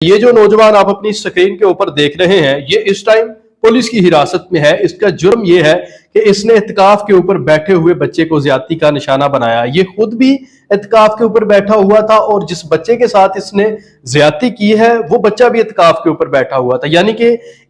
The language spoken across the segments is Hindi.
ये जो नौजवान आप अपनी स्क्रीन के ऊपर देख रहे हैं, ये इस टाइम पुलिस की हिरासत में है। इसका जुर्म ये है कि इसने इत्काफ के ऊपर बैठे हुए बच्चे को ज्यादती का निशाना बनाया। ये खुद भी इत्काफ के ऊपर बैठा हुआ था और जिस बच्चे के साथ इसने ज्यादती की है वो बच्चा भी इत्काफ के ऊपर बैठा हुआ था। यानी कि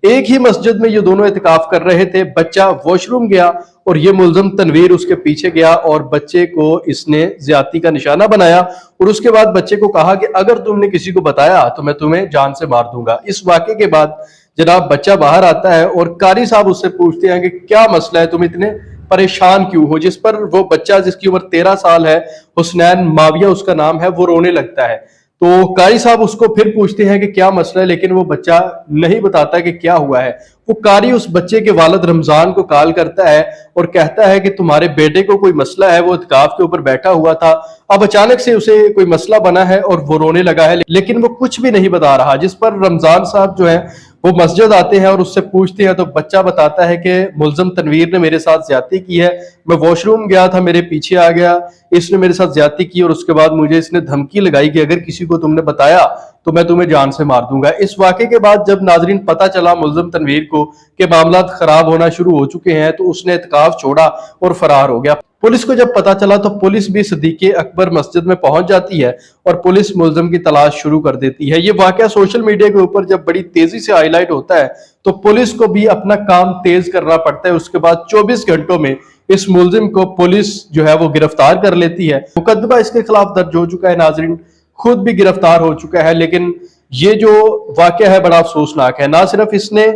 एक ही मस्जिद में ये दोनों इत्काफ कर रहे थे। बच्चा वॉशरूम गया और ये मुल्जिम तनवीर उसके पीछे गया और बच्चे को इसने ज्यादती का निशाना बनाया और उसके बाद बच्चे को कहा कि अगर तुमने किसी को बताया तो मैं तुम्हें जान से मार दूंगा। इस वाकये के बाद जनाब बच्चा बाहर आता है और कारी साहब उससे पूछते हैं कि क्या मसला है, तुम इतने परेशान क्यों हो। जिस पर वो बच्चा जिसकी उम्र 13 साल है, हुसनैन माविया उसका नाम है, वो रोने लगता है। तो कारी साहब उसको फिर पूछते हैं कि क्या मसला है, लेकिन वो बच्चा नहीं बताता कि क्या हुआ है। वो कारी उस बच्चे के वालिद रमजान को कॉल करता है और कहता है कि तुम्हारे बेटे को कोई मसला है, वो इत्काफ के ऊपर बैठा हुआ था, अब अचानक से उसे कोई मसला बना है और वो रोने लगा है, लेकिन वो कुछ भी नहीं बता रहा। जिस पर रमजान साहब जो है वो मस्जिद आते हैं और उससे पूछते हैं तो बच्चा बताता है कि मुल्जिम तनवीर ने मेरे साथ ज्यादती की है, मैं वॉशरूम गया था, मेरे पीछे आ गया, इसने मेरे साथ ज्यादती की और उसके बाद मुझे इसने धमकी लगाई कि अगर किसी को तुमने बताया तो मैं तुम्हें जान से मार दूंगा। इस वाकये के बाद जब नाजरीन पता चला मुल्जिम तनवीर को कि मामला खराब होना शुरू हो चुके हैं तो उसने इत्काफ छोड़ा और फरार हो गया। पुलिस को जब पता चला तो पुलिस भी सदीके अकबर मस्जिद में पहुंच जाती है और पुलिस मुल्जिम की तलाश शुरू कर देती है। ये वाकया सोशल मीडिया के ऊपर जब बड़ी तेजी से हाईलाइट होता है तो पुलिस को भी अपना काम तेज करना पड़ता है। उसके बाद 24 घंटों में इस मुल्जिम को पुलिस जो है वो गिरफ्तार कर लेती है। मुकदमा इसके खिलाफ दर्ज हो चुका है, नाजरीन खुद भी गिरफ्तार हो चुका है। लेकिन ये जो वाकया है बड़ा अफसोसनाक है। ना सिर्फ इसने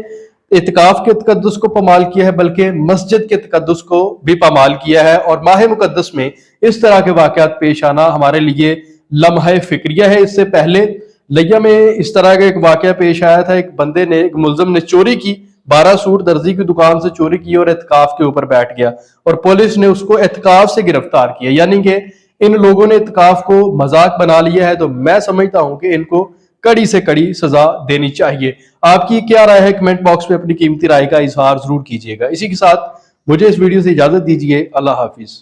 इत्काफ के तकद्दुस को पमाल किया है बल्कि मस्जिद के तकद्दुस को भी पमाल किया है। और माह मुकद्दस में इस तरह के वाकयात पेश आना हमारे लिए लम्हा फिक्रिया है। इससे पहले लिया में इस तरह का एक वाकया पेश आया था। एक बंदे ने, एक मुल्जिम ने चोरी की, 12 सूट दर्जी की दुकान से चोरी की और इत्काफ के ऊपर बैठ गया और पुलिस ने उसको इत्काफ से गिरफ्तार किया। यानी कि इन लोगों ने इत्काफ को मजाक बना लिया है। तो मैं समझता हूं कि इनको कड़ी से कड़ी सजा देनी चाहिए। आपकी क्या राय है, कमेंट बॉक्स में अपनी कीमती राय का इजहार जरूर कीजिएगा। इसी के साथ मुझे इस वीडियो से इजाजत दीजिए। अल्लाह हाफिज।